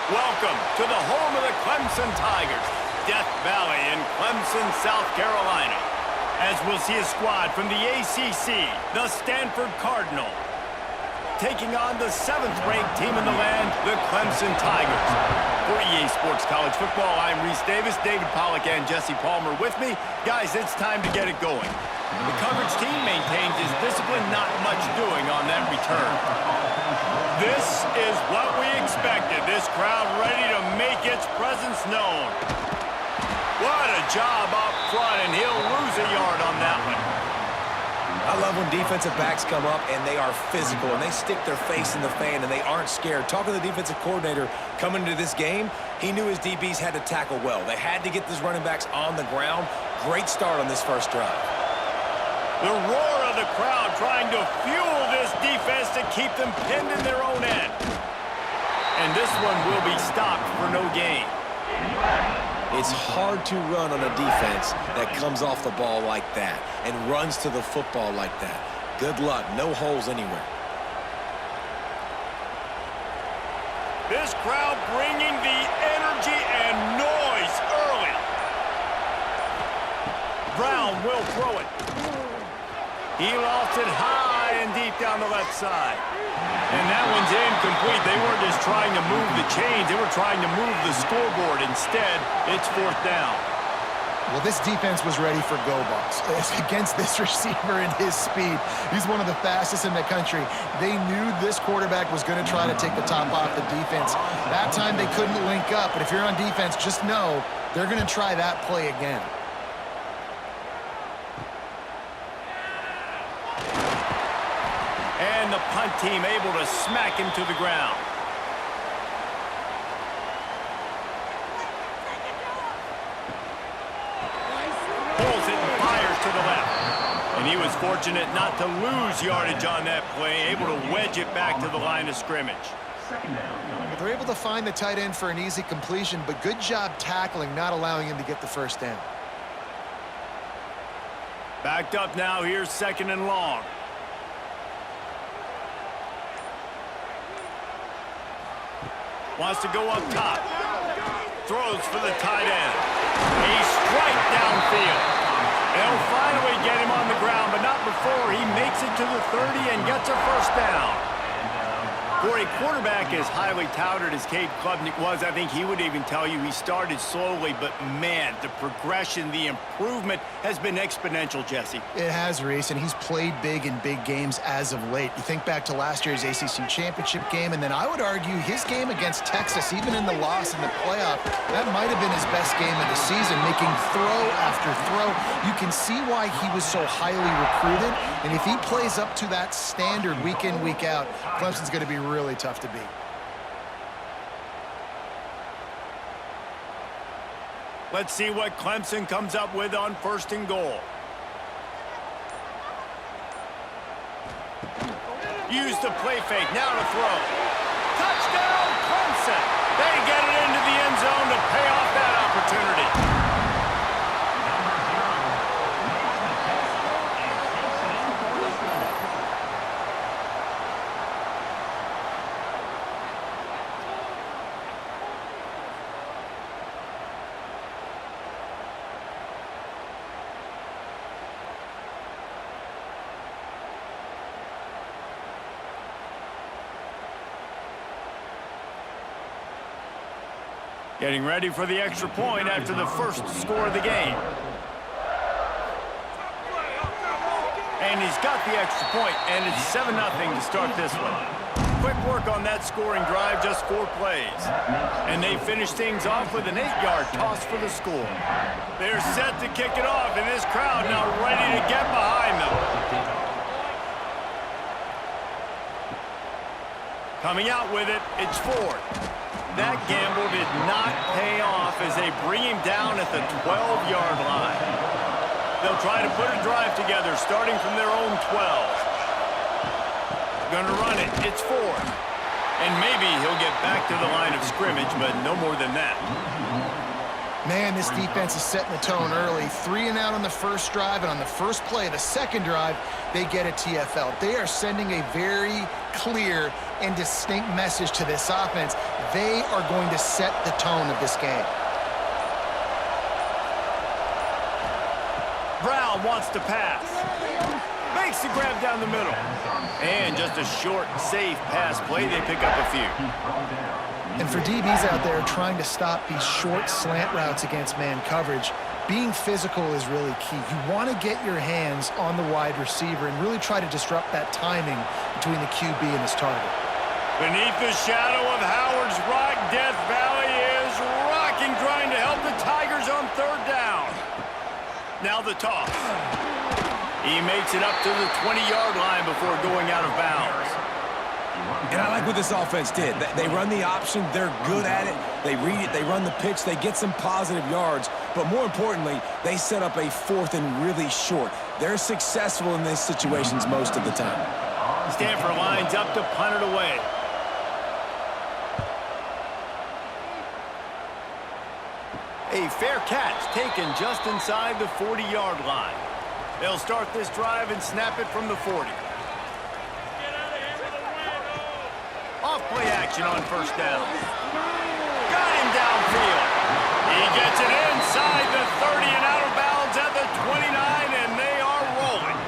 Welcome to the home of the Clemson Tigers, Death Valley in Clemson, South Carolina. As we'll see a squad from the ACC, the Stanford Cardinal, taking on the 7th-ranked team in the land, the Clemson Tigers. For EA Sports College Football, I'm Reese Davis, David Pollack, and Jesse Palmer with me. Guys, it's time to get it going. The coverage team maintains his discipline, not much doing on that return. This is what we expected. This crowd ready to make its presence known. What a job up front, and he'll lose a yard on that one. I love when defensive backs come up and they are physical and they stick their face in the fan and they aren't scared. Talking to the defensive coordinator coming into this game, he knew his DBs had to tackle well. They had to get these running backs on the ground. Great start on this first drive. The roar of the crowd trying to fuel this defense to keep them pinned in their own end. And this one will be stopped for no gain. It's hard to run on a defense that comes off the ball like that and runs to the football like that. Good luck. No holes anywhere. This crowd bringing the energy and noise early. Brown will throw it. He lofts it high and deep down the left side. And that one's incomplete. They weren't just trying to move the chains. They were trying to move the scoreboard. Instead, it's 4th down. Well, this defense was ready for go balls. Against this receiver and his speed, he's one of the fastest in the country. They knew this quarterback was going to try to take the top off the defense. That time they couldn't link up. But if you're on defense, just know they're going to try that play again. And the punt team able to smack him to the ground. Pulls it and fires to the left. And he was fortunate not to lose yardage on that play, able to wedge it back to the line of scrimmage. They're able to find the tight end for an easy completion, but good job tackling, not allowing him to get the first down. Backed up now, here's 2nd and long. Wants to go up top. Throws for the tight end. A strike downfield. They'll finally get him on the ground, but not before he makes it to the 30 and gets a first down. For a quarterback as highly touted as Cade Klubnik was, I think he would even tell you he started slowly, but man, the progression, the improvement has been exponential, Jesse. It has, Reese, and he's played big in big games as of late. You think back to last year's ACC championship game, and then I would argue his game against Texas, even in the loss in the playoff, that might have been his best game of the season, making throw after throw. You can see why he was so highly recruited, and if he plays up to that standard week in, week out, Clemson's going to be really tough to beat. Let's see what Clemson comes up with on 1st and goal. Use the play fake, now to throw. Touchdown, Clemson! They get it into the end zone to pay off that opportunity. Getting ready for the extra point after the first score of the game. And he's got the extra point, and it's 7-0 to start this one. Quick work on that scoring drive, just 4 plays. And they finish things off with an 8-yard toss for the score. They're set to kick it off, and this crowd now ready to get behind them. Coming out with it, it's Ford. That gamble did not pay off as they bring him down at the 12-yard line. They'll try to put a drive together, starting from their own 12. Gonna run it. It's Ford. And maybe he'll get back to the line of scrimmage, but no more than that. Man, this defense is setting the tone early. 3 and out on the first drive, and on the first play of the second drive, they get a TFL. They are sending a very clear and distinct message to this offense. They are going to set the tone of this game. Brown wants to pass. Makes the grab down the middle. And just a short, safe pass play. They pick up a few. And for DBs out there trying to stop these short slant routes against man coverage, being physical is really key. You want to get your hands on the wide receiver and really try to disrupt that timing between the QB and his target. Beneath the shadow of Howard's Rock, Death Valley is rocking, trying to help the Tigers on third down. Now the toss. He makes it up to the 20-yard line before going out of bounds. And I like what this offense did. They run the option. They're good at it. They read it. They run the pitch. They get some positive yards. But more importantly, they set up a fourth and really short. They're successful in these situations most of the time. Stanford lines up to punt it away. A fair catch taken just inside the 40-yard line. They'll start this drive and snap it from the 40. Off-play action on first down. Got him downfield. He gets it inside the 30 and out of bounds at the 29, and they are rolling.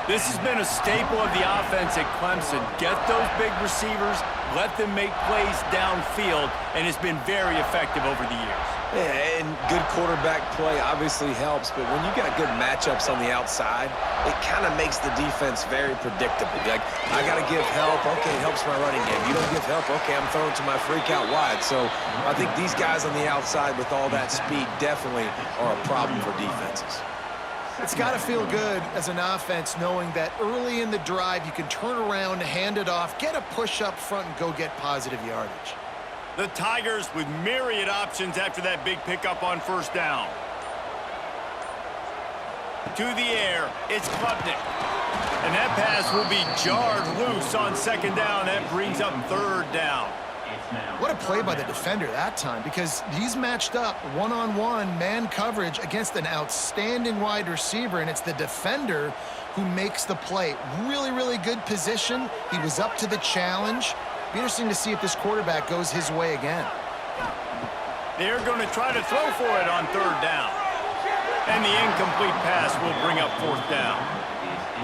This has been a staple of the offense at Clemson. Get those big receivers, let them make plays downfield, and it's been very effective over the years. Yeah, and good quarterback play obviously helps, but when you got good matchups on the outside, it kind of makes the defense very predictable. Like, I got to give help. Okay, it helps my running game. You don't give help. Okay, I'm throwing to my freak out wide. So I think these guys on the outside with all that speed definitely are a problem for defenses. It's got to feel good as an offense knowing that early in the drive you can turn around, hand it off, get a push up front, and go get positive yardage. The Tigers with myriad options after that big pickup on first down. To the air, it's Klubnik. And that pass will be jarred loose on second down. That brings up third down. What a play by the defender that time, because he's matched up one-on-one man coverage against an outstanding wide receiver, and it's the defender who makes the play. Really, really good position. He was up to the challenge. Be interesting to see if this quarterback goes his way again. They're going to try to throw for it on third down. And the incomplete pass will bring up fourth down.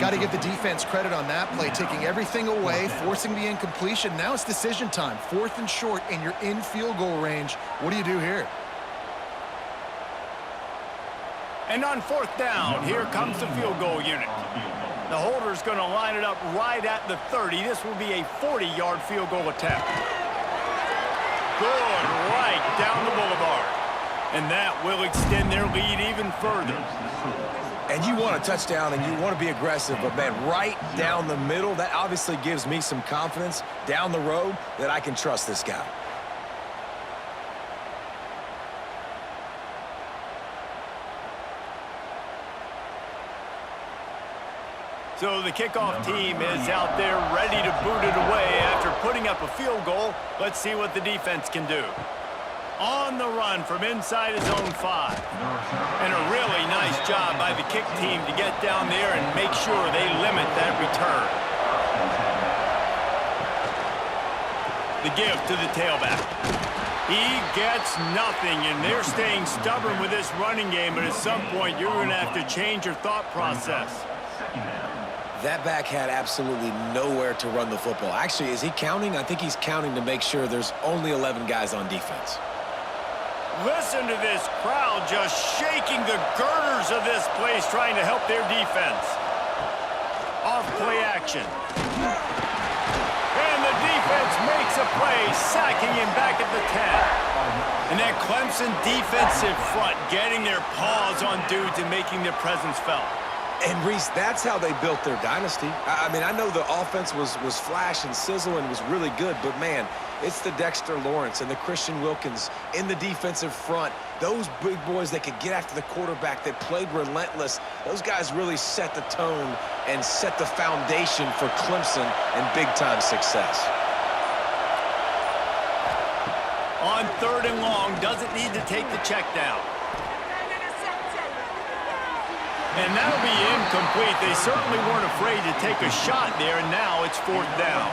Got to give the defense credit on that play, taking everything away, forcing the incompletion. Now it's decision time. Fourth and short, and you're in field goal range. What do you do here? And on fourth down, here comes the field goal unit. The holder's going to line it up right at the 30. This will be a 40-yard field goal attempt. Good, right down the boulevard. And that will extend their lead even further. And you want a touchdown and you want to be aggressive, but man, right down the middle, that obviously gives me some confidence down the road that I can trust this guy. So the kickoff team is out there ready to boot it away after putting up a field goal. Let's see what the defense can do. On the run from inside his own 5. And a really nice job by the kick team to get down there and make sure they limit that return. The give to the tailback. He gets nothing, and they're staying stubborn with this running game, but at some point you're going to have to change your thought process. That back had absolutely nowhere to run the football. Actually, is he counting? I think he's counting to make sure there's only 11 guys on defense. Listen to this crowd just shaking the girders of this place, trying to help their defense. Off-play action. And the defense makes a play, sacking him back at the 10. And that Clemson defensive front getting their paws on dudes and making their presence felt. And, Reese, that's how they built their dynasty. I mean, I know the offense was flash and sizzle and was really good, but, man, it's the Dexter Lawrence and the Christian Wilkins in the defensive front. Those big boys that could get after the quarterback, that played relentless. Those guys really set the tone and set the foundation for Clemson and big-time success. On 3rd and long, doesn't need to take the check down. And that'll be incomplete. They certainly weren't afraid to take a shot there, and now it's 4th down.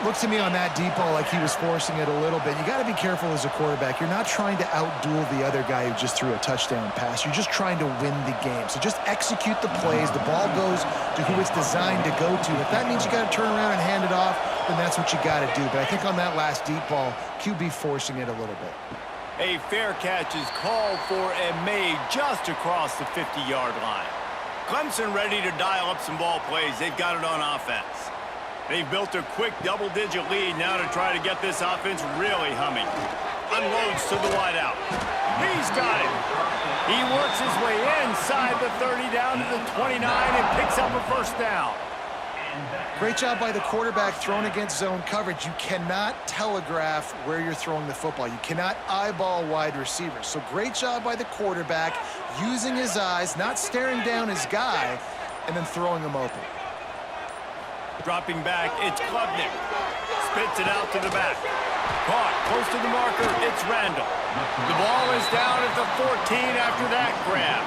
Looks to me on that deep ball like he was forcing it a little bit. You got to be careful as a quarterback. You're not trying to outduel the other guy who just threw a touchdown pass. You're just trying to win the game. So just execute the plays. The ball goes to who it's designed to go to. If that means you got to turn around and hand it off, then that's what you got to do. But I think on that last deep ball, QB forcing it a little bit. A fair catch is called for and made just across the 50-yard line. Clemson ready to dial up some ball plays. They've got it on offense. They've built a quick double-digit lead now to try to get this offense really humming. Unloads to the wideout. He's got it. He works his way inside the 30 down to the 29 and picks up a 1st down. Great job by the quarterback throwing against zone coverage. You cannot telegraph where you're throwing the football. You cannot eyeball wide receivers. So great job by the quarterback using his eyes, not staring down his guy, and then throwing him open. Dropping back, it's Klubnik. Spits it out to the back. Caught close to the marker, it's Randall. The ball is down at the 14 after that grab.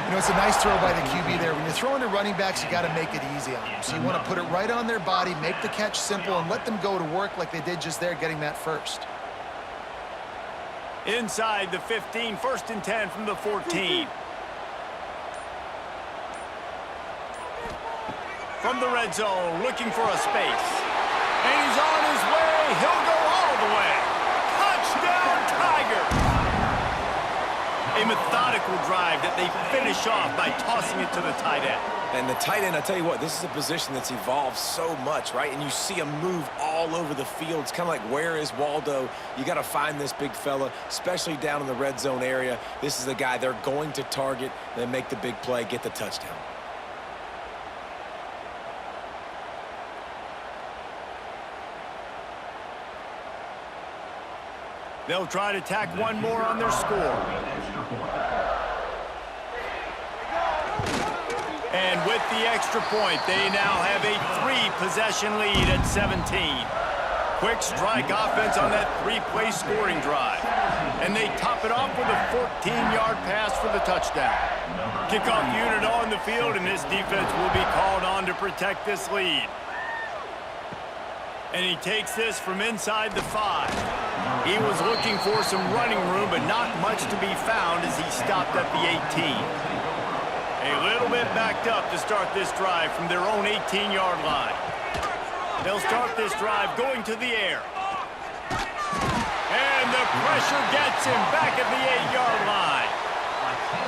You know, it's a nice throw by the QB there. When you're throwing to running backs, you got to make it easy on them. So you want to put it right on their body, make the catch simple, and let them go to work like they did just there, getting that first. Inside the 15, 1st and 10 from the 14. From the red zone, looking for a space. And he's on his way. He'll go all the way. Touchdown, Tigers! A methodical drive that they finish off by tossing it to the tight end. And the tight end, I tell you what, this is a position that's evolved so much, right? And you see him move all over the field. It's kind of like, where is Waldo? You got to find this big fella, especially down in the red zone area. This is the guy they're going to target, then make the big play, get the touchdown. They'll try to tack one more on their score. And with the extra point, they now have a 3-possession lead at 17. Quick strike offense on that 3-play scoring drive. And they top it off with a 14-yard pass for the touchdown. Kickoff unit on the field, and this defense will be called on to protect this lead. And he takes this from inside the 5. He was looking for some running room, but not much to be found as he stopped at the 18. A little bit backed up to start this drive from their own 18-yard line. They'll start this drive going to the air. And the pressure gets him back at the 8-yard line.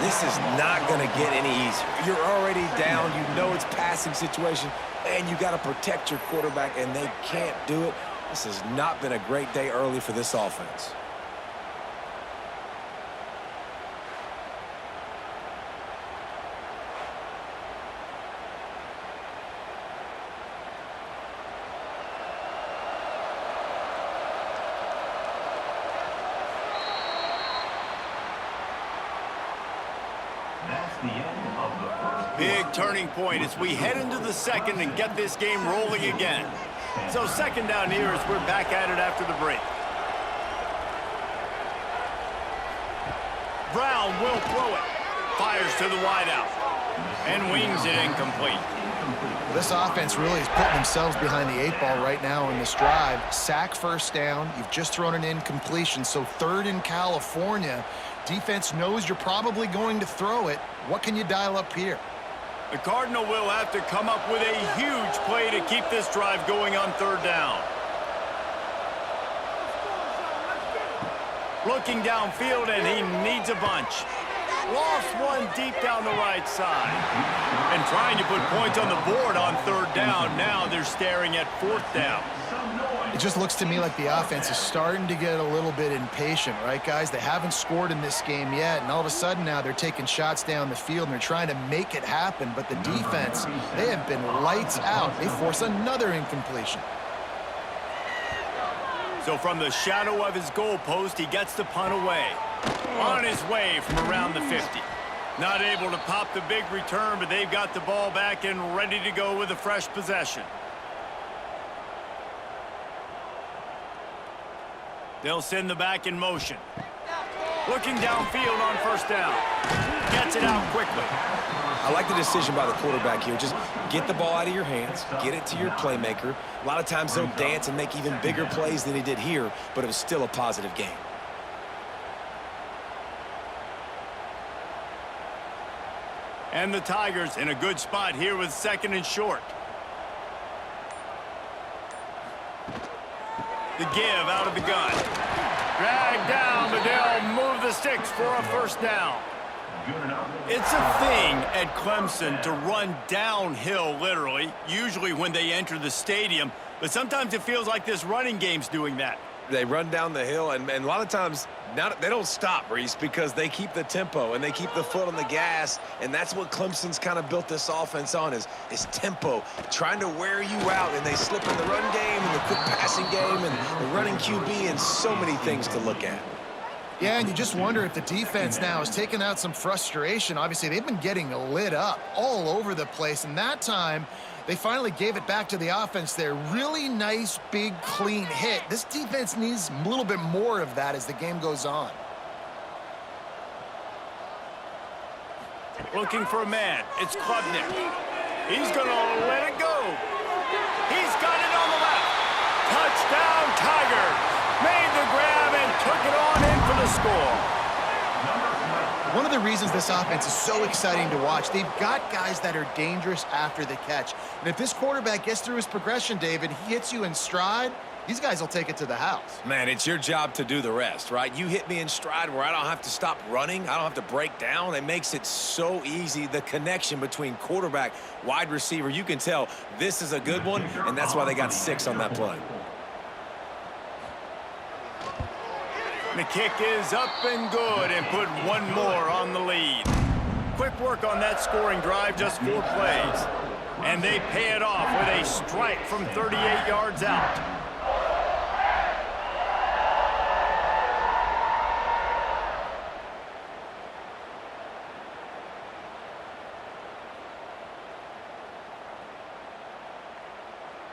This is not going to get any easier. You're already down. You know it's passing situation, and you got to protect your quarterback, and they can't do it. This has not been a great day early for this offense. Big turning point as we head into the 2nd and get this game rolling again. So 2nd down here as we're back at it after the break. Brown will throw it. Fires to the wideout. And wings it incomplete. This offense really is putting themselves behind the 8 ball right now in this drive. Sack 1st down. You've just thrown an incompletion. So 3rd in California. Defense knows you're probably going to throw it. What can you dial up here? The Cardinal will have to come up with a huge play to keep this drive going on 3rd down. Looking downfield, and he needs a bunch. Lost one deep down the right side. And trying to put points on the board on 3rd down. Now they're staring at 4th down. It just looks to me like the offense is starting to get a little bit impatient, right, guys? They haven't scored in this game yet, and all of a sudden now they're taking shots down the field, and they're trying to make it happen. But the defense, they have been lights out. They force another incompletion. So from the shadow of his goalpost, he gets the punt away. On his way from around the 50. Not able to pop the big return, but they've got the ball back and ready to go with a fresh possession. They'll send the back in motion. Looking downfield on first down. Gets it out quickly. I like the decision by the quarterback here. Just get the ball out of your hands, get it to your playmaker. A lot of times they'll dance and make even bigger plays than he did here, but it was still a positive game. And the Tigers in a good spot here with 2nd and short. The give out of the gun. Drag down, but they'll move the sticks for a first down. It's a thing at Clemson to run downhill, literally, usually when they enter the stadium. But sometimes it feels like this running game's doing that. They run down the hill, and a lot of times they don't stop, Reese, because they keep the tempo and they keep the foot on the gas, and that's what Clemson's kind of built this offense on is tempo, trying to wear you out, and they slip in the run game and the quick passing game and the running QB and so many things to look at. Yeah, and you just wonder if the defense now is taking out some frustration. Obviously, they've been getting lit up all over the place, and that time they finally gave it back to the offense there. Really nice, big, clean hit. This defense needs a little bit more of that as the game goes on. Looking for a man. It's Klubnik. He's going to let it go. He's got it on the left. Touchdown, Tigers. Made the grab and took it on in for the score. One of the reasons this offense is so exciting to watch, they've got guys that are dangerous after the catch. And if this quarterback gets through his progression, David, he hits you in stride, these guys will take it to the house. Man, it's your job to do the rest, right? You hit me in stride where I don't have to stop running. I don't have to break down. It makes it so easy. The connection between quarterback, wide receiver, you can tell this is a good one, and that's why they got 6 on that play. The kick is up and good and put one more on the lead. Quick work on that scoring drive, just 4 plays. And they pay it off with a strike from 38 yards out.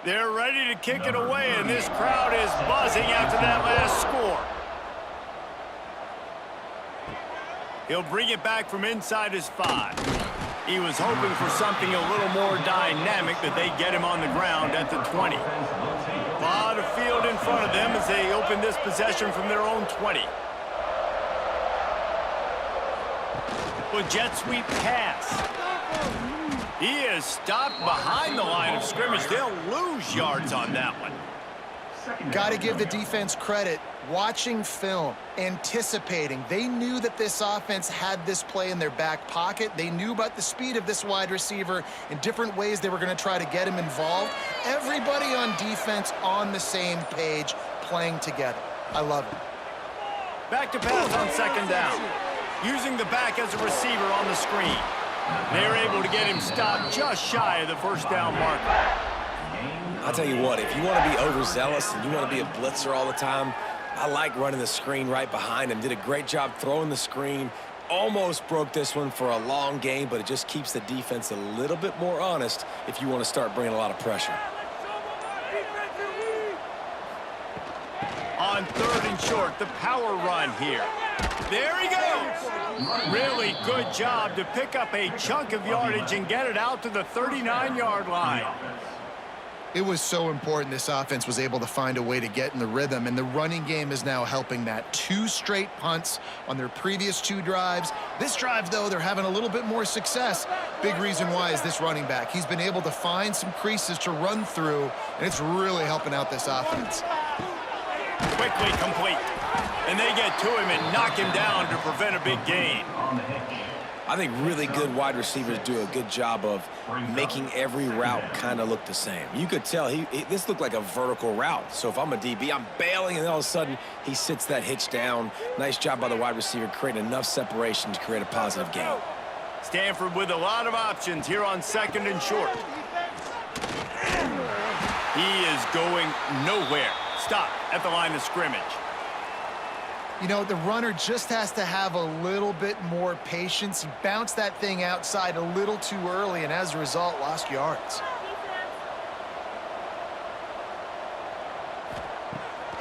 They're ready to kick it away, and this crowd is buzzing after that last score. He'll bring it back from inside his 5. He was hoping for something a little more dynamic, but they get him on the ground at the 20. A lot of field in front of them as they open this possession from their own 20. With jet sweep pass. He is stopped behind the line of scrimmage. They'll lose yards on that one. Got to give the defense credit. Watching film, anticipating. They knew that this offense had this play in their back pocket. They knew about the speed of this wide receiver in different ways they were going to try to get him involved. Everybody on defense on the same page, playing together. I love it. Back to pass on 2nd down. Using the back as a receiver on the screen. They're able to get him stopped just shy of the first down marker. I'll tell you what, if you want to be overzealous and you want to be a blitzer all the time, I like running the screen right behind him. Did a great job throwing the screen. Almost broke this one for a long game, but it just keeps the defense a little bit more honest if you want to start bringing a lot of pressure. On 3rd and short, the power run here. There he goes. Really good job to pick up a chunk of yardage and get it out to the 39-yard line. It was so important this offense was able to find a way to get in the rhythm, and the running game is now helping that. 2 straight punts on their previous 2 drives. This drive, though, they're having a little bit more success. Big reason why is this running back. He's been able to find some creases to run through, and it's really helping out this offense. Quickly complete. And they get to him and knock him down to prevent a big gain. I think really good wide receivers do a good job of making every route kind of look the same. You could tell this looked like a vertical route. So if I'm a DB, I'm bailing, and then all of a sudden he sits that hitch down. Nice job by the wide receiver creating enough separation to create a positive gain. Stanford with a lot of options here on 2nd and short. He is going nowhere. Stop at the line of scrimmage. You know, the runner just has to have a little bit more patience. He bounced that thing outside a little too early, and as a result, lost yards.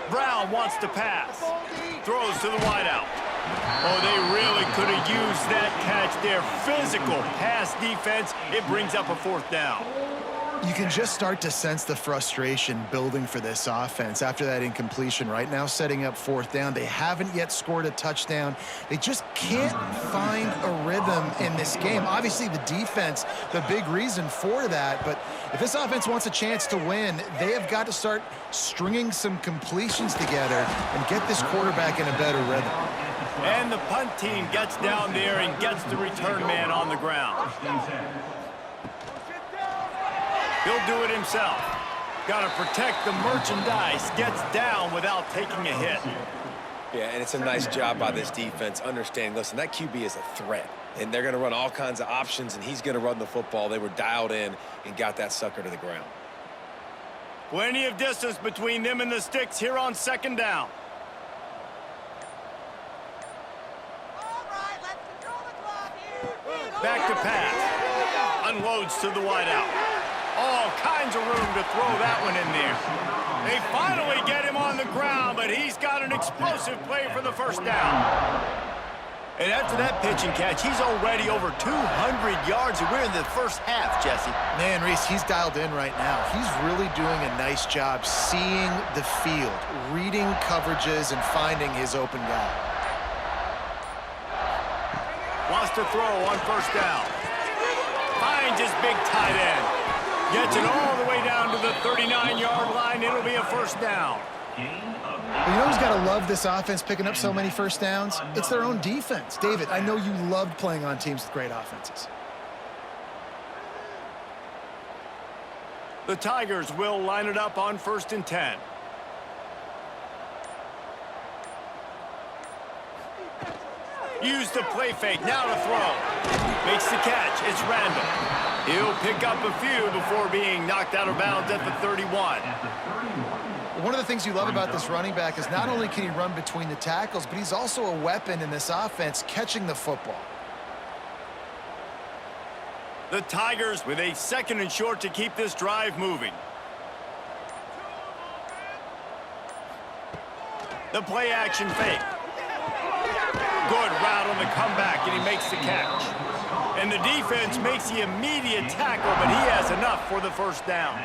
Brown wants to pass. Throws to the wideout. Oh, they really could have used that catch there. Physical pass defense. It brings up a 4th down. You can just start to sense the frustration building for this offense after that incompletion. Right now, setting up 4th down. They haven't yet scored a touchdown. They just can't find a rhythm in this game. Obviously, the defense, the big reason for that. But if this offense wants a chance to win, they have got to start stringing some completions together and get this quarterback in a better rhythm. And the punt team gets down there and gets the return man on the ground. He'll do it himself. Got to protect the merchandise. Gets down without taking a hit. Yeah, and it's a nice job by this defense. Understand, listen, that QB is a threat. And they're going to run all kinds of options, and he's going to run the football. They were dialed in and got that sucker to the ground. Plenty of distance between them and the sticks here on 2nd down. Back to pass. Unloads to the wideout. All kinds of room to throw that one in there. They finally get him on the ground, but he's got an explosive play for the 1st down. And after that pitch and catch, he's already over 200 yards, and we're in the 1st half, Jesse. Man, Reese, he's dialed in right now. He's really doing a nice job seeing the field, reading coverages, and finding his open guy. Wants to throw on 1st down. Finds his big tight end. Gets it all the way down to the 39-yard line. It'll be a 1st down. Well, you know who's got to love this offense picking up so many 1st downs? It's their own defense. David, I know you loved playing on teams with great offenses. The Tigers will line it up on 1st and 10. Use the play fake. Now to throw. Makes the catch. It's random. He'll pick up a few before being knocked out of bounds at the 31. One of the things you love about this running back is not only can he run between the tackles, but he's also a weapon in this offense catching the football. The Tigers with a 2nd and short to keep this drive moving. The play action fake. Good route on the comeback, and he makes the catch. And the defense makes the immediate tackle, but he has enough for the 1st down.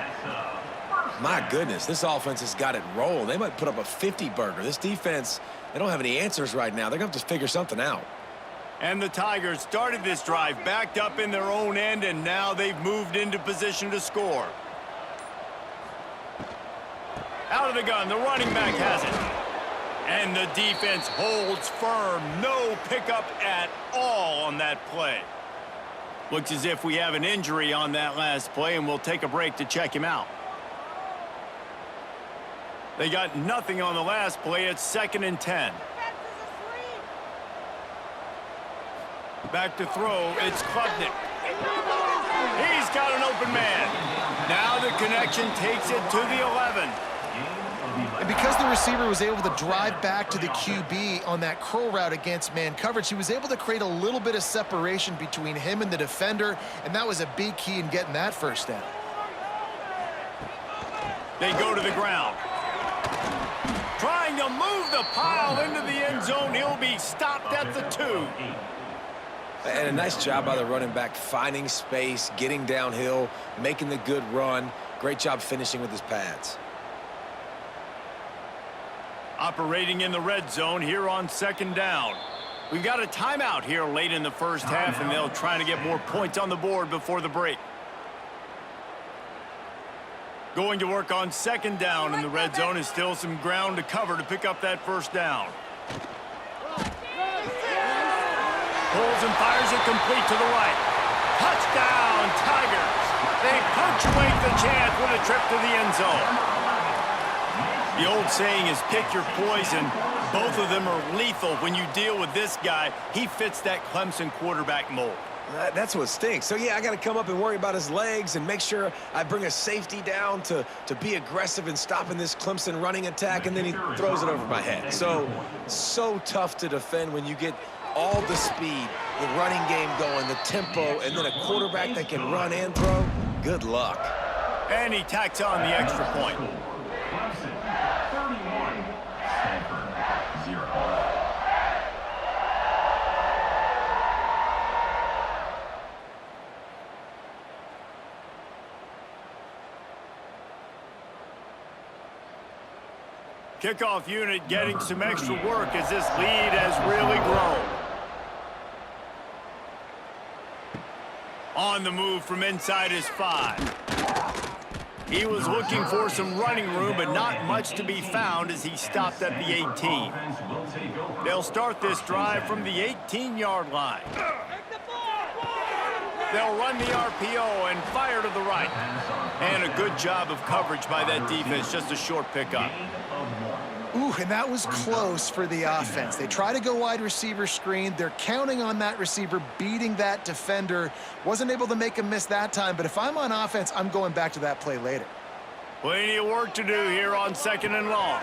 My goodness, this offense has got it rolling. They might put up a 50-burger. This defense, they don't have any answers right now. They're going to have to figure something out. And the Tigers started this drive backed up in their own end, and now they've moved into position to score. Out of the gun, the running back has it. And the defense holds firm. No pickup at all on that play. Looks as if we have an injury on that last play, and we'll take a break to check him out. They got nothing on the last play. It's 2nd and 10. Back to throw. It's Klubnik. He's got an open man. Now the connection takes it to the 11. And because the receiver was able to drive back to the QB on that curl route against man coverage, he was able to create a little bit of separation between him and the defender, and that was a big key in getting that 1st down. They go to the ground. Trying to move the pile into the end zone. He'll be stopped at the 2. And a nice job by the running back, finding space, getting downhill, making the good run. Great job finishing with his pads. Operating in the red zone here on 2nd down. We've got a timeout here late in the 1st half, and they'll try to get more points on the board before the break. Going to work on 2nd down in the red zone is still some ground to cover to pick up that 1st down. Pulls and fires it complete to the right. Touchdown, Tigers. They punctuate the chance with a trip to the end zone. The old saying is pick your poison. Both of them are lethal when you deal with this guy. He fits that Clemson quarterback mold. That's what stinks. So, yeah, I got to come up and worry about his legs and make sure I bring a safety down to be aggressive in stopping this Clemson running attack, and then he throws it over my head. So tough to defend when you get all the speed, the running game going, the tempo, and then a quarterback that can run and throw. Good luck. And he tacks on the extra point. Kickoff unit getting some extra work as this lead has really grown. On the move from inside his 5. He was looking for some running room, but not much to be found as he stopped at the 18. They'll start this drive from the 18-yard line. They'll run the RPO and fire to the right. And a good job of coverage by that defense, just a short pickup. Ooh, and that was close for the offense. They try to go wide receiver screen. They're counting on that receiver beating that defender. Wasn't able to make him miss that time, but if I'm on offense, I'm going back to that play later. Plenty of work to do here on 2nd and long.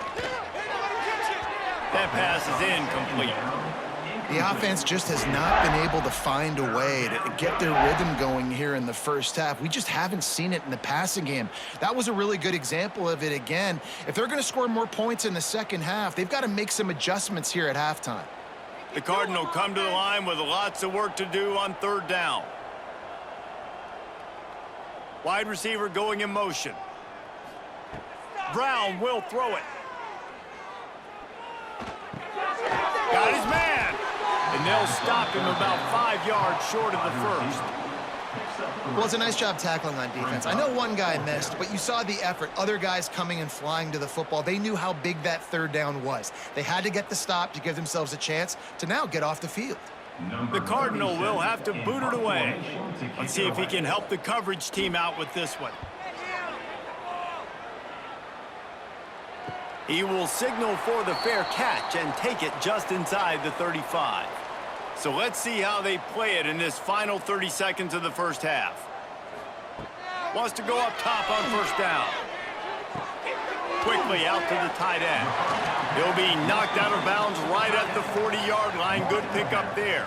That pass is incomplete. The offense just has not been able to find a way to get their rhythm going here in the first half. We just haven't seen it in the passing game. That was a really good example of it again. If they're going to score more points in the second half, they've got to make some adjustments here at halftime. The Cardinal come to the line with lots of work to do on 3rd down. Wide receiver going in motion. Brown will throw it. Got his man. And they'll stop him about 5 yards short of the first. Well, it's a nice job tackling on defense. I know one guy missed, but you saw the effort. Other guys coming and flying to the football. They knew how big that 3rd down was. They had to get the stop to give themselves a chance to now get off the field. The Cardinal will have to boot it away. Let's see if he can help the coverage team out with this one. He will signal for the fair catch and take it just inside the 35. So let's see how they play it in this final 30 seconds of the first half. Wants to go up top on 1st down. Quickly out to the tight end. He'll be knocked out of bounds right at the 40-yard line. Good pickup there.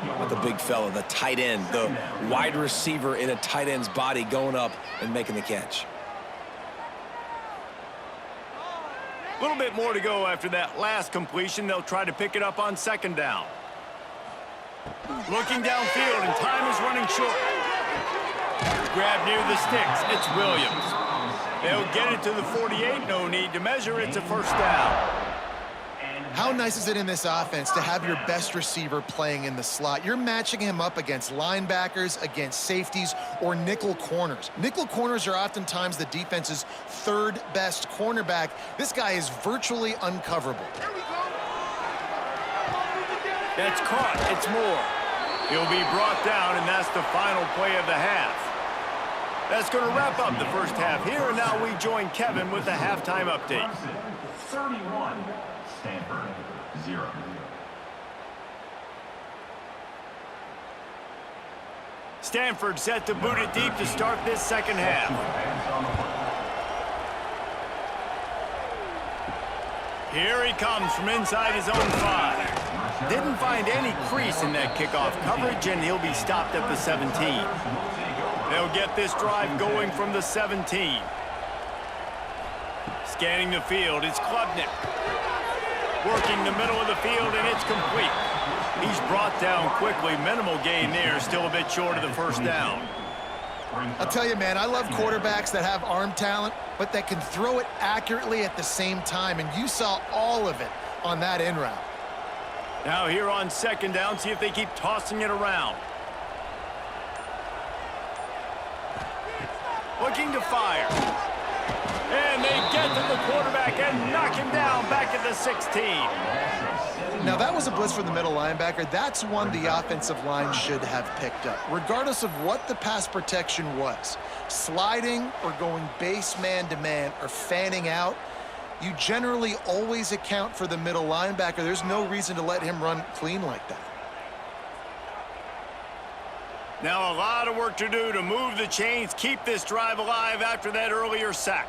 Not the big fella, the tight end, the wide receiver in a tight end's body going up and making the catch. A little bit more to go after that last completion. They'll try to pick it up on 2nd down. Looking downfield, and time is running short. Grab near the sticks. It's Williams. They'll get it to the 48. No need to measure. It's a 1st down. How nice is it in this offense to have your best receiver playing in the slot? You're matching him up against linebackers, against safeties, or nickel corners. Nickel corners are oftentimes the defense's 3rd best cornerback. This guy is virtually uncoverable. That's caught. It's Moore. He'll be brought down, and that's the final play of the half. That's going to wrap up the first half here, and now we join Kevin with the halftime update. 31. Stanford, 0. Stanford set to boot it deep to start this second half. Here he comes from inside his own 5. Didn't find any crease in that kickoff coverage, and he'll be stopped at the 17. They'll get this drive going from the 17. Scanning the field, it's Klubnik. Working the middle of the field, and it's complete. He's brought down quickly. Minimal gain there, still a bit short of the 1st down. I'll tell you, man, I love quarterbacks that have arm talent, but that can throw it accurately at the same time, and you saw all of it on that in route. Now here on 2nd down, see if they keep tossing it around. Looking to fire. And they get to the quarterback and knock him down back at the 16. Now, that was a blitz from the middle linebacker. That's one the offensive line should have picked up, regardless of what the pass protection was. Sliding or going base man-to-man or fanning out, you generally always account for the middle linebacker. There's no reason to let him run clean like that. Now a lot of work to do to move the chains, keep this drive alive after that earlier sack.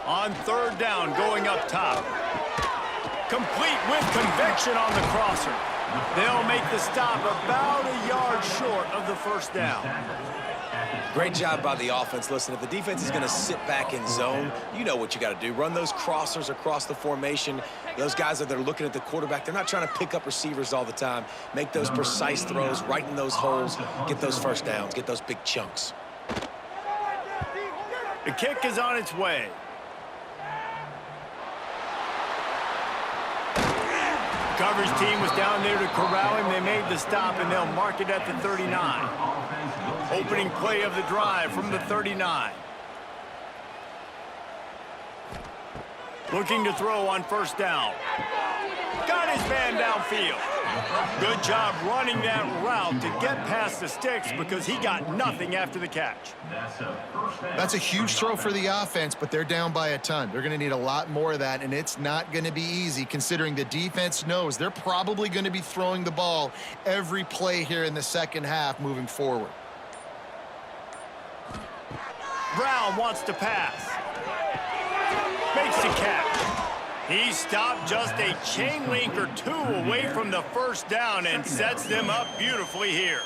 On 3rd down, going up top. Complete with conviction on the crosser. They'll make the stop about a yard short of the first down. Great job by the offense. Listen, if the defense is going to sit back in zone, you know what you got to do. Run those crossers across the formation. Those guys that are looking at the quarterback, they're not trying to pick up receivers all the time. Make those precise throws, right in those holes, get those first downs, get those big chunks. The kick is on its way. Coverage team was down there to corral him. They made the stop, and they'll mark it at the 39. Opening play of the drive from the 39. Looking to throw on first down. Got his man downfield. Good job running that route to get past the sticks because he got nothing after the catch. That's a huge throw for the offense, but they're down by a ton. They're going to need a lot more of that, and it's not going to be easy considering the defense knows they're probably going to be throwing the ball every play here in the second half moving forward. Brown wants to pass. Makes the catch. He stopped just a chain link or two away from the first down and sets them up beautifully here.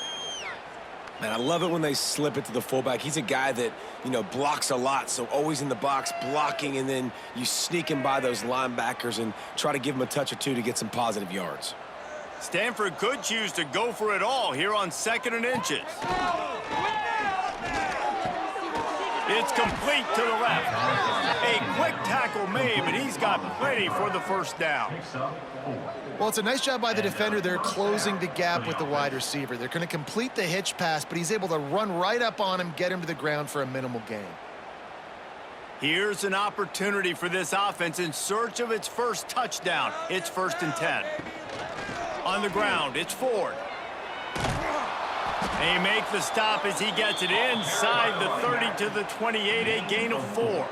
Man, I love it when they slip it to the fullback. He's a guy that, you know, blocks a lot, so always in the box blocking, and then you sneak him by those linebackers and try to give him a touch or two to get some positive yards. Stanford could choose to go for it all here on 2nd and inches. It's complete to the left. A quick tackle made, but he's got plenty for the first down. Well, it's a nice job by the defender. They're closing the gap with the wide receiver. They're going to complete the hitch pass, but he's able to run right up on him, get him to the ground for a minimal gain. Here's an opportunity for this offense in search of its first touchdown. It's 1st and 10. On the ground, it's Ford. They make the stop as he gets it inside the 30 to the 28, a gain of 4.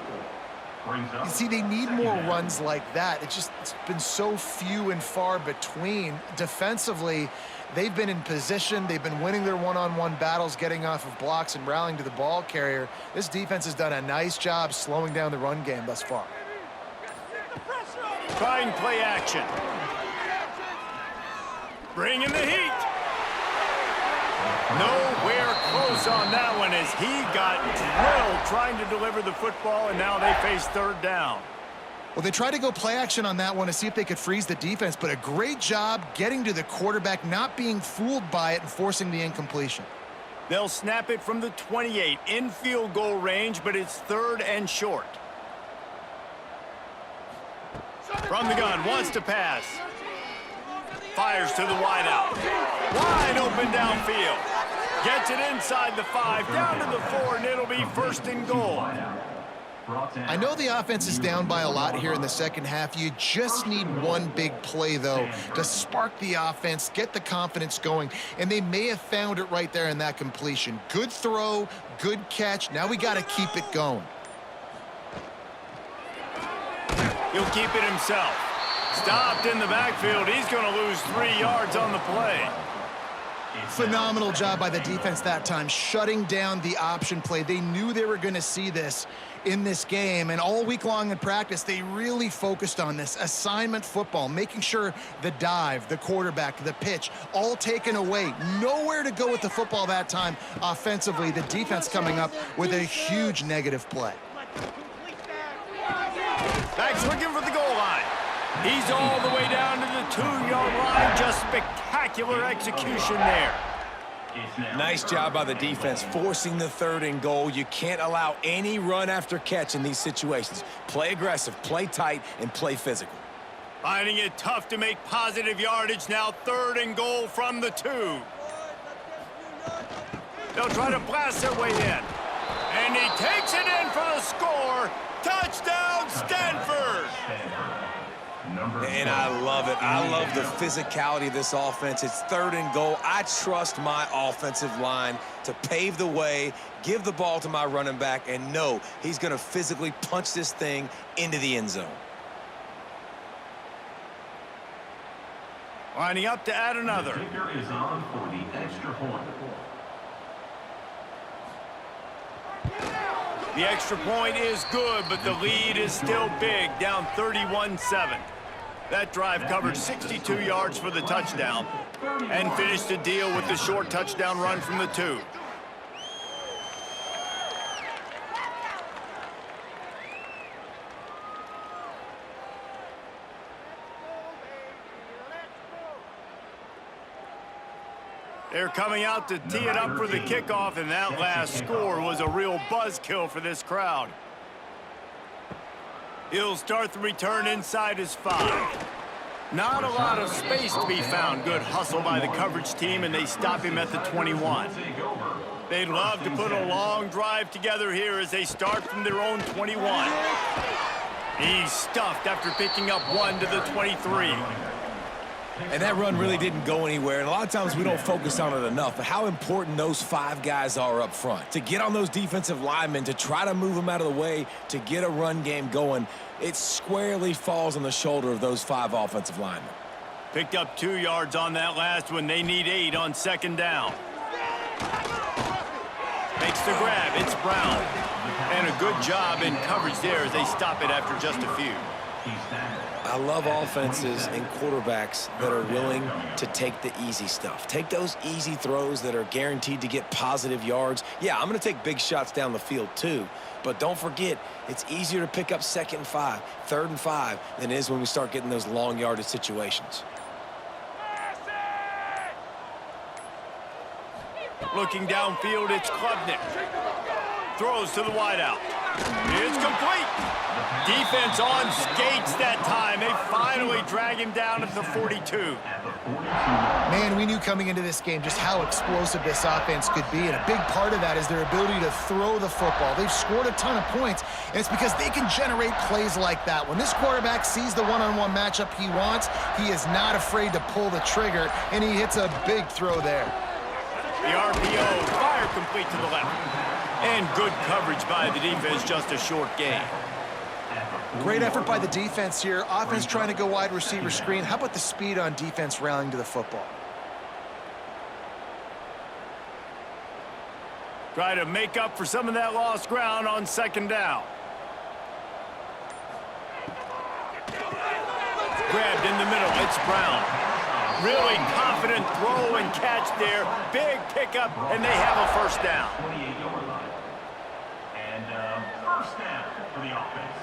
You see, they need more runs like that. It's been so few and far between. Defensively, they've been in position. They've been winning their one-on-one battles, getting off of blocks and rallying to the ball carrier. This defense has done a nice job slowing down the run game thus far. Trying play action. Bringing the heat. Nowhere close on that one as he got drilled trying to deliver the football, and now they face 3rd down. Well, they tried to go play action on that one to see if they could freeze the defense, but a great job getting to the quarterback, not being fooled by it and forcing the incompletion. They'll snap it from the 28 in field goal range, but it's 3rd and short. From the gun, wants to pass. Fires to the wideout. Wide open downfield. Gets it inside the 5, down to the 4, and it'll be 1st and goal. I know the offense is down by a lot here in the second half. You just need one big play, though, to spark the offense, get the confidence going, and they may have found it right there in that completion. Good throw, good catch. Now we got to keep it going. He'll keep it himself. Stopped in the backfield. He's going to lose 3 yards on the play. Phenomenal job by the defense that time, shutting down the option play. They knew they were going to see this in this game, and all week long in practice, they really focused on this assignment football, making sure the dive, the quarterback, the pitch, all taken away. Nowhere to go with the football that time offensively. The defense coming up with a huge negative play. Back's looking for the goal line. He's all the way down to the 2-yard line. Just spectacular execution there. Nice job by the defense, forcing the 3rd and goal. You can't allow any run after catch in these situations. Play aggressive, play tight, and play physical. Finding it tough to make positive yardage now. 3rd and goal from the 2. They'll try to blast their way in. And he takes it in for the score. Touchdown, Stanford! And I love it. I love the physicality of this offense. It's 3rd and goal. I trust my offensive line to pave the way, give the ball to my running back, and know he's going to physically punch this thing into the end zone. Lining up to add another. The kicker is on for the extra point. The extra point is good, but the lead is still big, down 31-7. That drive covered 62 yards for the touchdown and finished the deal with the short touchdown run from the 2. They're coming out to tee it up for the kickoff, and that last score was a real buzzkill for this crowd. He'll start the return inside his 5. Not a lot of space to be found. Good hustle by the coverage team, and they stop him at the 21. They'd love to put a long drive together here as they start from their own 21. He's stuffed after picking up 1 to the 23. And that run really didn't go anywhere, and a lot of times we don't focus on it enough, but how important those 5 guys are up front. To get on those defensive linemen, to try to move them out of the way, to get a run game going, it squarely falls on the shoulder of those 5 offensive linemen. Picked up 2 yards on that last one. They need 8 on second down. Makes the grab. It's Brown. And a good job in coverage there as they stop it after just a few. I love offenses and quarterbacks that are willing to take the easy stuff. Take those easy throws that are guaranteed to get positive yards. Yeah, I'm going to take big shots down the field too. But don't forget, it's easier to pick up 2nd and 5, 3rd and 5 than it is when we start getting those long yardage situations. Looking downfield, it's Klubnik. Throws to the wideout. It's complete. Defense on skates that time. They finally drag him down at the 42. Man, we knew coming into this game just how explosive this offense could be, and a big part of that is their ability to throw the football. They've scored a ton of points, and it's because they can generate plays like that. When this quarterback sees the one-on-one matchup he wants, he is not afraid to pull the trigger, and he hits a big throw there. The RPO, fire complete to the left. And good coverage by the defense, just a short gain. Great effort by the defense here. Offense trying to go wide receiver screen. How about the speed on defense rallying to the football? Try to make up for some of that lost ground on second down. Grabbed in the middle. It's Brown. Really confident throw and catch there. Big pickup, and they have a first down. 28-yard line. And first down for the offense.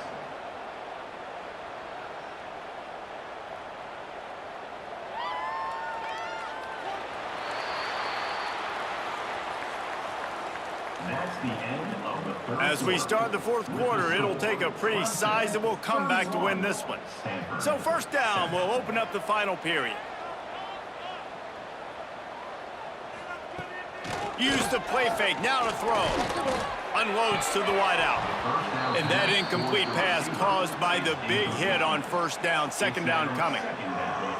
That's the end of the third. As we start the 4th quarter, it'll take a pretty sizable comeback to win this one. So first down will open up the final period. Use the play fake, now to throw. Unloads to the wideout. And that incomplete pass caused by the big hit on first down. Second down coming.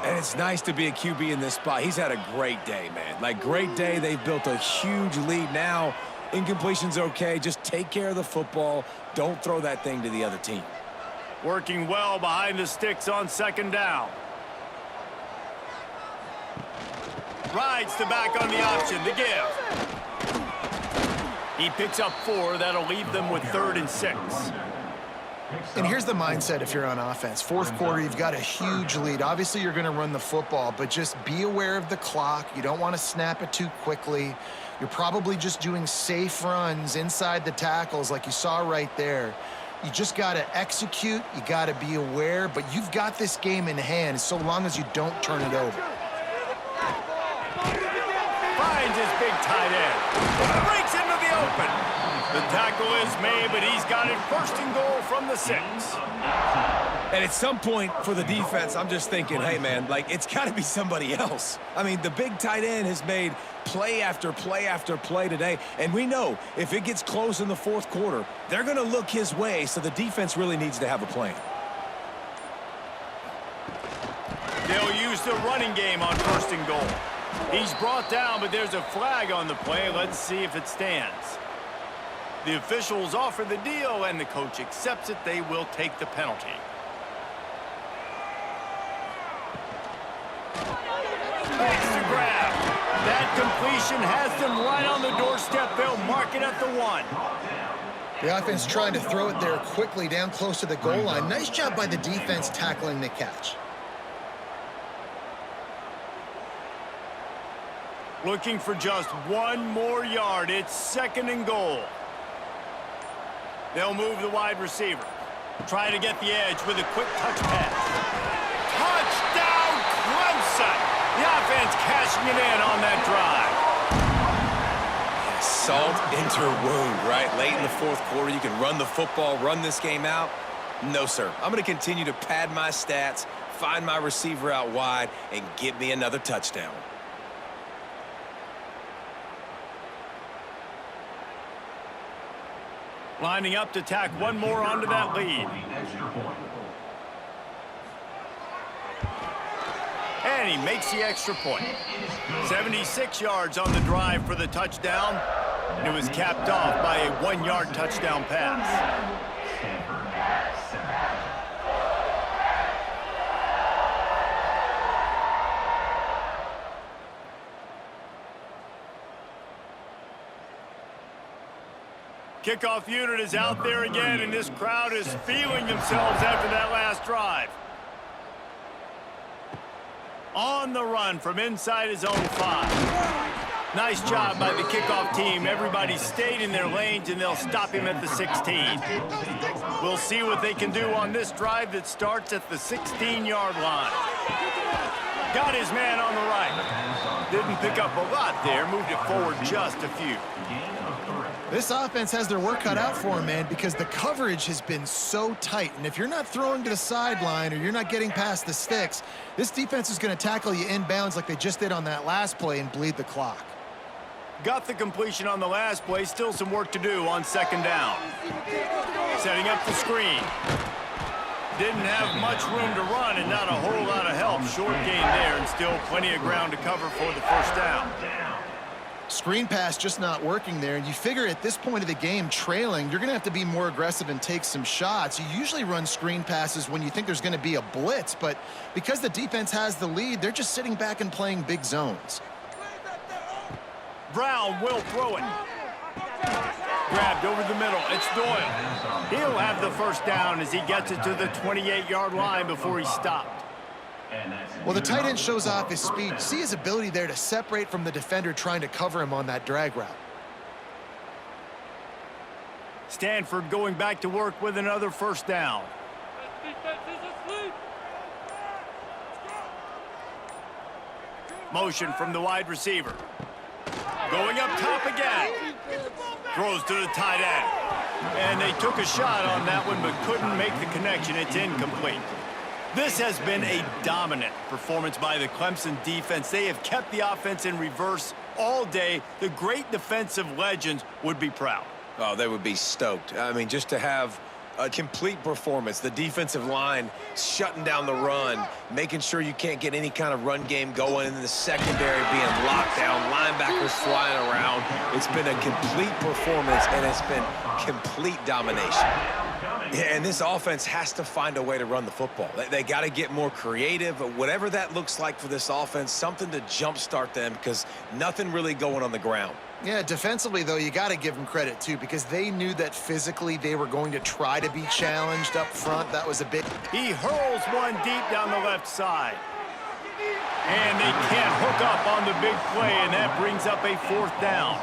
And it's nice to be a QB in this spot. He's had a great day, man. Like, great day. They've built a huge lead now. Incompletion's okay. Just take care of the football. Don't throw that thing to the other team. Working well behind the sticks on second down. Rides the back on the option, the give. He picks up 4. That'll leave them with 3rd and 6. And here's the mindset if you're on offense. 4th quarter, you've got a huge lead. Obviously, you're going to run the football, but just be aware of the clock. You don't want to snap it too quickly. You're probably just doing safe runs inside the tackles like you saw right there. You just got to execute. You got to be aware, but you've got this game in hand so long as you don't turn it over. Finds his big tight end. Breaks into the open. The tackle is made, but he's got it 1st and goal from the 6. And at some point for the defense, I'm just thinking, hey, man, like, it's got to be somebody else. I mean, the big tight end has made play after play after play today, and we know if it gets close in the 4th quarter, they're going to look his way, so the defense really needs to have a plan. They'll use the running game on 1st and goal. He's brought down, but there's a flag on the play. Let's see if it stands. The officials offer the deal, and the coach accepts it. They will take the penalty. Makes the grab. That completion has them right on the doorstep. They'll mark it at the 1. The offense trying to throw it there quickly down close to the goal line. Nice job by the defense tackling the catch. Looking for just one more yard. It's 2nd and goal. They'll move the wide receiver. Try to get the edge with a quick touch pass. Touchdown, Clemson! The offense cashing it in on that drive. Salt into her wound, right? Late in the 4th quarter, you can run the football, run this game out. No, sir. I'm going to continue to pad my stats, find my receiver out wide, and get me another touchdown. Lining up to tack one more onto that lead. And he makes the extra point. 76 yards on the drive for the touchdown. And it was capped off by a 1-yard touchdown pass. Kickoff unit is out there again, and this crowd is feeling themselves after that last drive. On the run from inside his own 5. Nice job by the kickoff team. Everybody stayed in their lanes, and they'll stop him at the 16. We'll see what they can do on this drive that starts at the 16-yard line. Got his man on the right. Didn't pick up a lot there. Moved it forward just a few. This offense has their work cut out for them, man, because the coverage has been so tight. And if you're not throwing to the sideline or you're not getting past the sticks, this defense is going to tackle you inbounds like they just did on that last play and bleed the clock. Got the completion on the last play. Still some work to do on 2nd down. Setting up the screen. Didn't have much room to run and not a whole lot of help. Short gain there and still plenty of ground to cover for the 1st down. Screen pass just not working there, and you figure at this point of the game, trailing, you're going to have to be more aggressive and take some shots. You usually run screen passes when you think there's going to be a blitz, but because the defense has the lead, they're just sitting back and playing big zones. Brown will throw it. Grabbed over the middle. It's Doyle. He'll have the 1st down as he gets it to the 28-yard line before he stopped. Well, the tight end shows off his speed. See his ability there to separate from the defender trying to cover him on that drag route. Stanford going back to work with another 1st down. Motion from the wide receiver. Going up top again. Throws to the tight end. And they took a shot on that one but couldn't make the connection. It's incomplete. This has been a dominant performance by the Clemson defense. They have kept the offense in reverse all day. The great defensive legends would be proud. Oh, they would be stoked. I mean, just to have a complete performance. The defensive line shutting down the run, making sure you can't get any kind of run game going, and the secondary being locked down, linebackers flying around. It's been a complete performance, and it's been complete domination. Yeah, and this offense has to find a way to run the football. They got to get more creative, but whatever that looks like for this offense, something to jumpstart them because nothing really going on the ground. Yeah, defensively, though, you got to give them credit, too, because they knew that physically they were going to try to be challenged up front. That was a big... He hurls one deep down the left side. And they can't hook up on the big play, and that brings up a 4th down.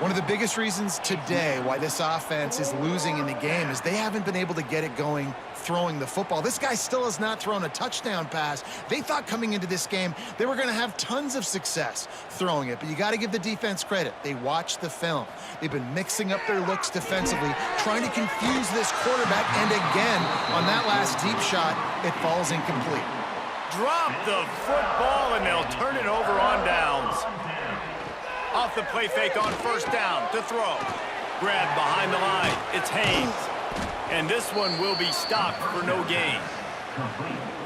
One of the biggest reasons today why this offense is losing in the game is they haven't been able to get it going throwing the football. This guy still has not thrown a touchdown pass. They thought coming into this game they were going to have tons of success throwing it, but you got to give the defense credit. They watched the film. They've been mixing up their looks defensively, trying to confuse this quarterback, and again, on that last deep shot, it falls incomplete. Drop the football, and they'll turn it over on downs. Off the play fake on 1st down to throw. Grabbed behind the line. It's Haynes. And this one will be stopped for no gain.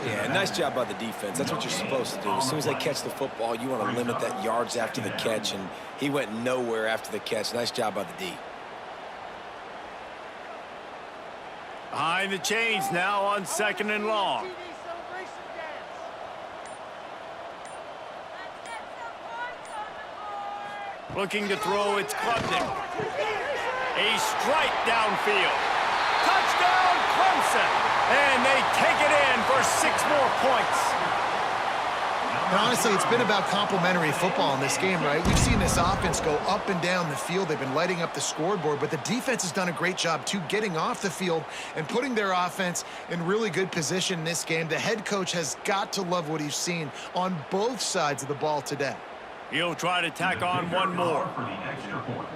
Yeah, nice job by the defense. That's what you're supposed to do. As soon as they catch the football, you want to limit that yards after the catch, and he went nowhere after the catch. Nice job by the D. Behind the chains now on 2nd and long. Looking to throw, it's Clemson. A strike downfield. Touchdown, Clemson! And they take it in for 6 more points. And honestly, it's been about complementary football in this game, right? We've seen this offense go up and down the field. They've been lighting up the scoreboard, but the defense has done a great job, too, getting off the field and putting their offense in really good position in this game. The head coach has got to love what he's seen on both sides of the ball today. He'll try to tack on one more. For the extra point.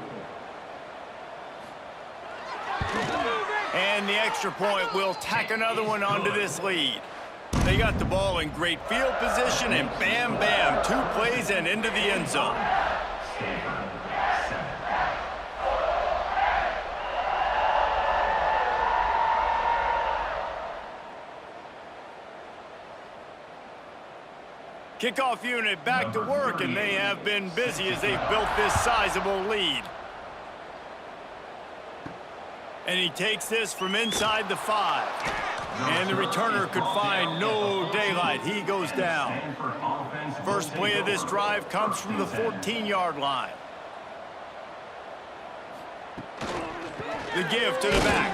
And the extra point will tack another one onto this lead. They got the ball in great field position, and bam, bam, 2 plays and into the end zone. Stanford, 7. Kickoff unit back to work, and they have been busy as they've built this sizable lead. And he takes this from inside the 5. And the returner could find no daylight. He goes down. First play of this drive comes from the 14-yard line. The give to the back.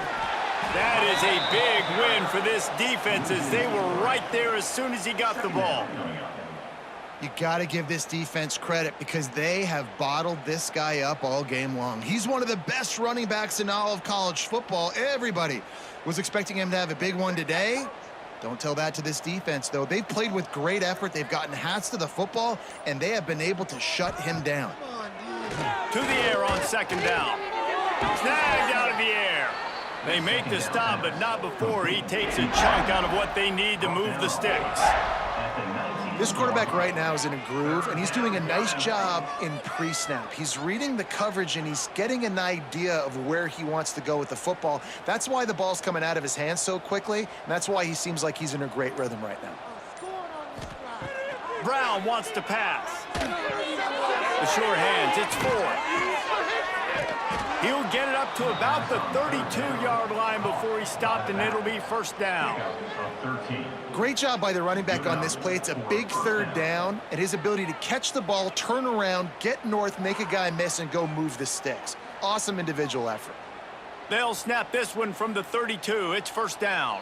That is a big win for this defense as they were right there as soon as he got the ball. You got to give this defense credit because they have bottled this guy up all game long. He's one of the best running backs in all of college football. Everybody was expecting him to have a big one today. Don't tell that to this defense, though. They've played with great effort. They've gotten hats to the football, and they have been able to shut him down. To the air on second down. Snagged out of the air. They make the stop, but not before he takes a chunk out of what they need to move the sticks. This quarterback right now is in a groove, and he's doing a nice job in pre-snap. He's reading the coverage, and he's getting an idea of where he wants to go with the football. That's why the ball's coming out of his hands so quickly, and that's why he seems like he's in a great rhythm right now. Brown wants to pass. The short hands, it's 4. He'll get it up to about the 32-yard line before he stopped, and it'll be first down. Great job by the running back on this play. It's a big third down, and his ability to catch the ball, turn around, get north, make a guy miss, and go move the sticks. Awesome individual effort. They'll snap this one from the 32. It's first down.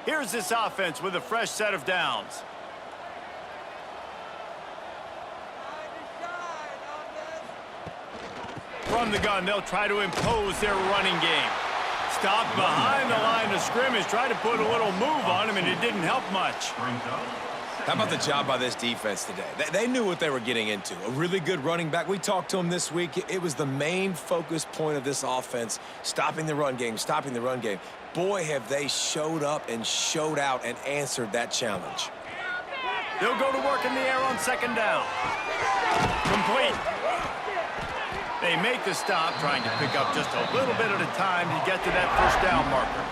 Here's this offense with a fresh set of downs. From the gun, they'll try to impose their running game. Stopped behind the line of scrimmage, tried to put a little move on him, and it didn't help much. How about the job by this defense today? They knew what they were getting into. A really good running back. We talked to him this week. It was the main focus point of this offense, stopping the run game, stopping the run game. Boy, have they showed up and showed out and answered that challenge. They'll go to work in the air on second down. Complete. They make the stop, trying to pick up just a little bit at a time to get to that first down marker.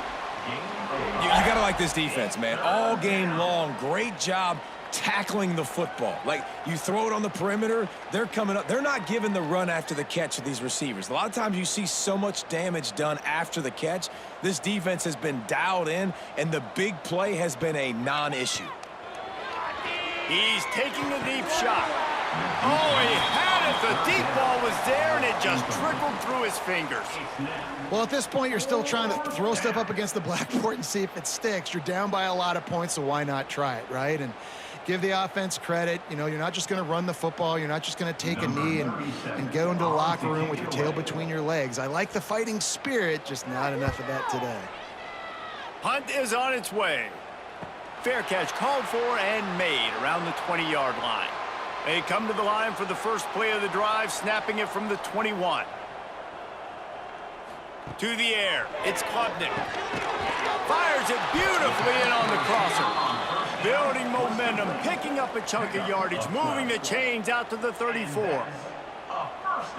You got to like this defense, man. All game long, great job tackling the football. Like, you throw it on the perimeter, they're coming up. They're not giving the run after the catch to these receivers. A lot of times you see so much damage done after the catch. This defense has been dialed in, and the big play has been a non-issue. He's taking a deep shot. Oh, he had it. The deep ball was there, and it just trickled through his fingers. Well, at this point, you're still trying to throw stuff up against the blackboard and see if it sticks. You're down by a lot of points, so why not try it, right? And give the offense credit. You know, you're not just going to run the football. You're not just going to take a knee and go into the locker room with your tail between your legs. I like the fighting spirit, just not enough of that today. Punt is on its way. Fair catch called for and made around the 20-yard line. They come to the line for the first play of the drive, snapping it from the 21. To the air, it's Klubnik. Fires it beautifully in on the crosser. Building momentum, picking up a chunk of yardage, moving the chains out to the 34.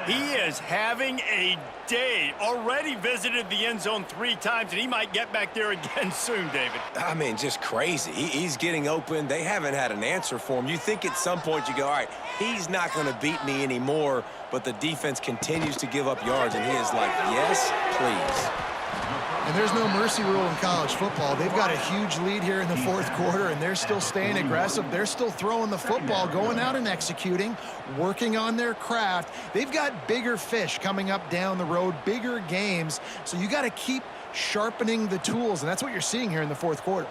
He is having a day. Already visited the end zone 3 times, and he might get back there again soon, David. I mean, just crazy. He's getting open. They haven't had an answer for him. You think at some point you go, all right, he's not going to beat me anymore, but the defense continues to give up yards, and he is like, yes, please. And there's no mercy rule in college football. They've got a huge lead here in the fourth quarter, and they're still staying aggressive. They're still throwing the football, going out and executing, working on their craft. They've got bigger fish coming up down the road, bigger games, so you got to keep sharpening the tools, and that's what you're seeing here in the fourth quarter.